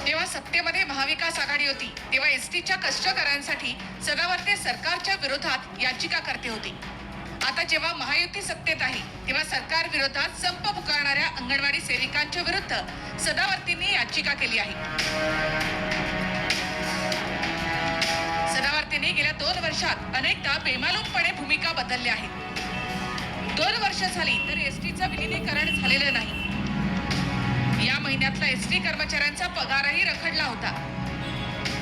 जेव्हा सत्तेमध्ये महाविकास आघाडी होती तेव्हा एसटीच्या कष्टकऱ्यांसाठी सदावर्ते सरकारच्या विरोधात याचिका करते होती. आता जेव्हा महायुती सत्तेत आहे तेव्हा सरकार विरोधात संप पुकारणाऱ्या अंगणवाडी सेविकांच्या विरुद्ध सदावर्तींनी याचिका केली आहे. सदावर्तींनी गेल्या 2 वर्षात अनेकदा बेमालूमपणे भूमिका बदलल्या आहेत. 2 वर्ष झाली तर एसटीचं विलीनीकरण झालेलं नाही. या महिन्यातला एसटी कर्मचाऱ्यांचा पगारही रखडला होता.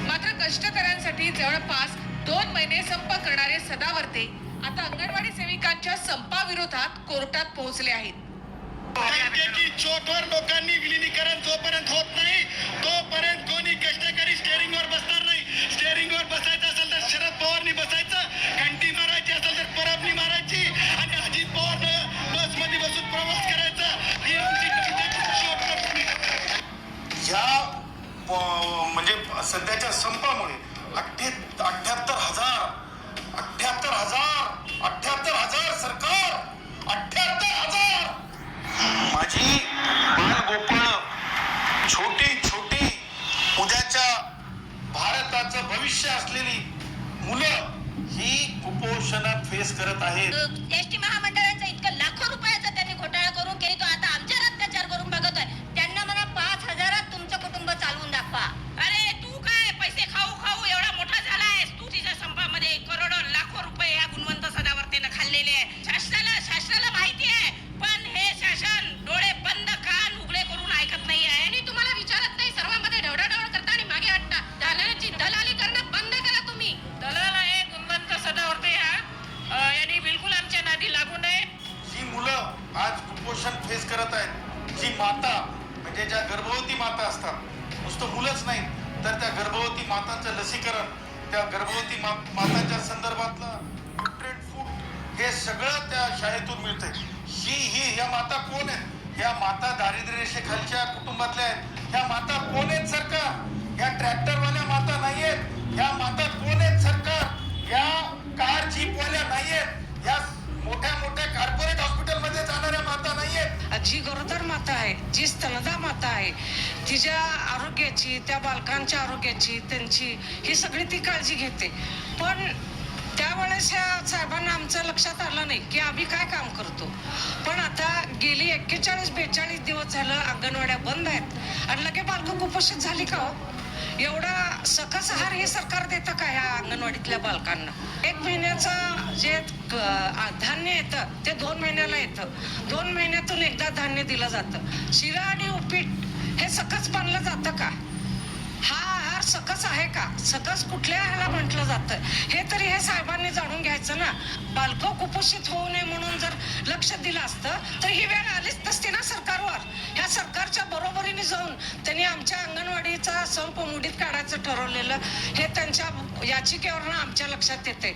मात्र कष्टकऱ्यांसाठी जवळपास 2 महिने संप करणारे सदावर्ते आता अंगणवाडी सेविकांच्या संपाविरोधात कोर्टात पोहोचले आहेत. चोटवर लोकांनी विलीनीकरण जोपर्यंत होत नाही तोपर्यंत कोणी कष्टकरी स्टेअरिंगवर बसणार नाही. स्टेअरिंगवर बसायचं असेल तर शरद पवारनी बसायचं, घंटी मारायची असेल तर परबनी मारायची आणि अजित पवारनं बसमध्ये बसून प्रवास करायचा. ही आमची म्हणजे सध्याच्या संपामुळे 78,000 सरकार 78,000 माझी बालगोपाळ छोटी छोटी उद्याच्या भारताचं भविष्य असलेली मुलं ही कुपोषणात फेस करत आहेत. एसटी महामंडळाचं इतकं लाखो रुपयाचा त्यांनी घोटाळा करून केली, तो आता आमच्यावर अत्याचार करून बघतोय. त्यांना म्हणा 5,000 तुमचं कुटुंब चालवून दाखवा. अरे तू काय पैसे खाऊ खाऊ एवढा मोठा झालायस? तू तिच्या संपामध्ये करोडो लाखो रुपये या गुणवंत सदावर्तेनं खाल्लेले आहे. शासनाला माहिती आहे, पण हे शासन डोळे बंद कान उघडे करून ऐकत नाही आहे आणि तुम्हाला विचारत नाही. सर्वांमध्ये ढवळाढवळ करता आणि मागे हटता. दलालाची दलाली करणं बंद करा तुम्ही. दलाल आहे गुणवंत सदावर्ते यांनी बिलकुल आमच्या नादी लागू नये. जी मुलं आज कुपोषण फेस करत आहेत, जी माता म्हणजे ज्या गर्भवती माता असतात, नुसतं मुलंच नाही तर त्या गर्भवती मातांचं लसीकरण, त्या गर्भवती मातांच्या संदर्भातलं न्यूट्रिएंट फूड हे सगळं त्या शाळेतून मिळतंय. ह्या माता कोण आहेत? ह्या माता दारिद्र्य रेषेखालच्या कुटुंबातल्या आहेत. ह्या माता कोण आहेत? सरकार. ह्या ट्रॅक्टरवाल्या माता नाही आहेत. ह्या माता कोण आहेत? सरकार. ह्या कार जीपवाल्या नाही आहेत. ह्या मोठ्या मोठ्या कॉर्पोरेट हॉस्पिटलमध्ये जाणाऱ्या माता नाही आहेत. जी गरोदर माता आहे, जी स्तनदा माता आहे, तिच्या आरोग्याची, त्या बालकांच्या आरोग्याची, त्यांची ही सगळी ती काळजी घेते. पण त्यावेळेस ह्या साहेबांना आमचं लक्षात आलं नाही की आम्ही काय काम करतो. पण आता गेली 41-42 दिवस झालं अंगणवाड्या बंद आहेत आणि लगे बालकं कुपोषित झाली का हो? एवढा सकस आहार हे सरकार देतं का ह्या अंगणवाडीतल्या बालकांना? 1 महिन्याचं जे धान्य येतं ते 2 महिन्याला येतं. 2 महिन्यातून एकदा धान्य दिलं जातं. शिरा आणि उपीट हे सकस बनलं जातं का? हा आहार सकस आहे का? सकस कुठल्या ह्याला म्हटलं जातं हे तरी हे साहेबांनी जाणून घ्यायचं ना. बालकं कुपोषित होऊ नये म्हणून जर लक्ष दिलं असतं तर ही वेळ आलीच नसती ना सरकारवर. ह्या सरकारच्या बरोबरीने जाऊन त्यांनी आमच्या अंगणवाडीचा संप मुडीत काढायचं ठरवलेलं हे त्यांच्या याचिकेवरनं आमच्या लक्षात येते.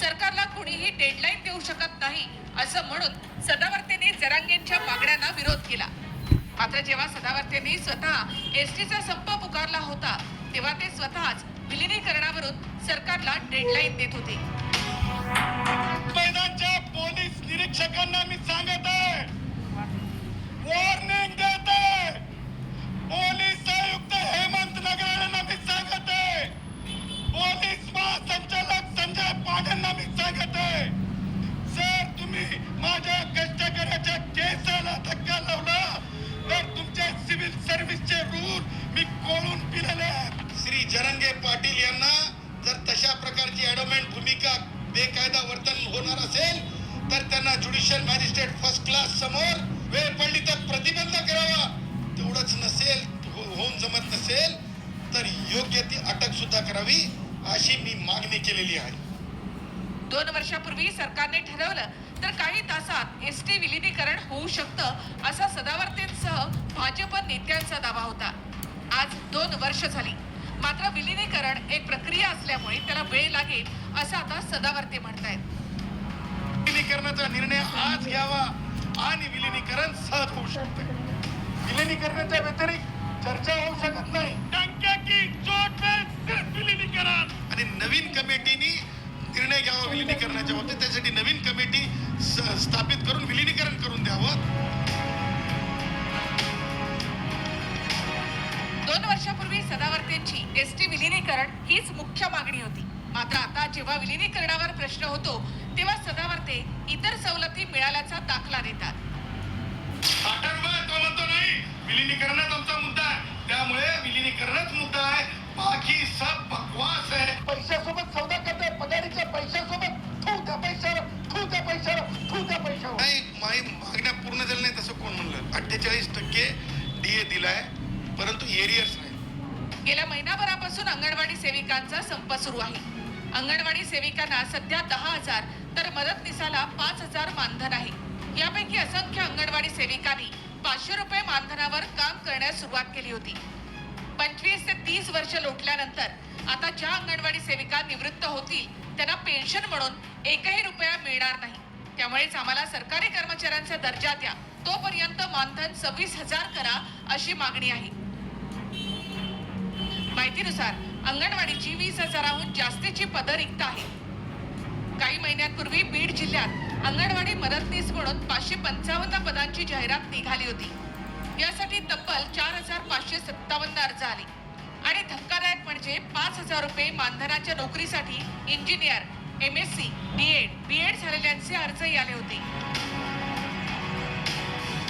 सरकारला कुणीही डेडलाईन देऊ शकत नाही असं म्हणून सदावर्तेंनी जरांगेंच्या मागण्यांना विरोध केला. मात्र जेव्हा सदावर्तेंनी स्वतः एसटीचा संप पुकारला होता तेव्हा ते स्वतःच विलीनीकरणावरून सरकारला डेडलाईन देत होते. मैदानच्या पोलीस निरीक्षकांना मी सांगत आहे, वॉर्निंग देत आहे. पोलीस आयुक्त हेमंत नगराळेंना मी सांगत आहे, पोलीस महासंचालक संजय पाढेंना मी सांगत आहे, जर तुम्ही माझ्या कष्टकऱ्याच्या केसाला धक्का लावला तर तुमच्या सिव्हिल सर्व्हिसचे रूल मी कोळून पिलेले आहेत. श्री जरंगे पाटील यांना जर तशा प्रकारची ॲडोमेंट भूमिका बेकायदा वर्तन होणार असेल तर त्यांना ज्युडिशियल मॅजिस्ट्रेट फर्स्ट क्लास समोर वेळ पडली तर प्रतिबंध करावा. तेवढंच नसेल, होऊन जमत नसेल तर योग्य ती अटक सुद्धा करावी अशी मी मागणी केलेली आहे. 2 वर्षापूर्वी सरकारने ठरवलं तर काही तासात एसटी विलीनीकरण होऊ शकतं असा सदावर्तेंसह भाजप नेत्यांचा दावा होता. आज 2 वर्ष झाली, मात्र विलीनीकरण एक प्रक्रिया असल्यामुळे त्याला वेळ लागेल असं आता सदावर्ते म्हणतायत. विलीनीकरणाचा निर्णय आज घ्यावा आणि विलीनीकरण सहज होऊ शकते. विलीनीकरणाच्या व्यतिरिक्त चर्चा होऊ शकत नाही. टंक्या की चोट पे सिर्फ विलीनीकरण. आणि नवीन कमिटीने निर्णय घ्यावा विलीनीकरणाच्या बाबतीत. त्यासाठी नवीन कमिटी स्थापित करून विलीनीकरण करून द्यावं. 2 वर्षापूर्वी सदावर्तेंची एसटी विलिनीकरण हीच मुख्य मागणी होती. मात्र आता जेव्हा विलिनीकरणावर प्रश्न होतो तेव्हा सदावर्ते इतर सवलती मिळाल्याचा दाखला देतात. तो म्हणतो नाही, विलिनीकरणच आमचा मुद्दा आहे, त्यामुळे विलिनीकरणच मुद्दा आहे, बाकी सब बकवास आहे. पैशासोबत सौदा करताय, पगारीच्या पैशासोबत. नाही, मागण्या पूर्ण झाल्या नाही तसं कोण म्हणलं? 48% DA दिलाय, परंतु एरियर्स नाही. गेल्या महिनाभरापासून अंगणवाडी सेविकांचा संप सुरू आहे. अंगणवाडी सेविकांना सध्या 10,000 तर मदतनीसाला 5,000 मानधन आहे. यापैकी असंख्य अंगणवाडी सेविकांनी 500 रुपये मानधनावर काम करण्यास सुरुवात केली होती. 25 ते 30 वर्ष लोटल्यानंतर आता ज्या अंगणवाडी सेविका निवृत्त होतील त्यांना पेन्शन म्हणून 1ही रुपया मिळणार नाही. त्यामुळेच आम्हाला सरकारी कर्मचाऱ्यांचा दर्जा द्या, तोपर्यंत मानधन 26,000 करा अशी मागणी आहे. माहितीनुसार अंगणवाडीची 20,000हून जास्तीची पदं रिक्त आहेत. काही महिन्यांपूर्वी बीड जिल्ह्यात अंगणवाडी मदतनीस म्हणून 555 पदांची जाहिरात निघाली होती. यासाठी तब्बल 4,557 अर्ज आले आणि धक्कादायक म्हणजे 5,000 रुपये मानधनाच्या नोकरीसाठी इंजिनियर, MSc, B.Ed झालेल्यांचे अर्जही आले होते.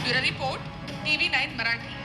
Bureau report, TV9 Marathi.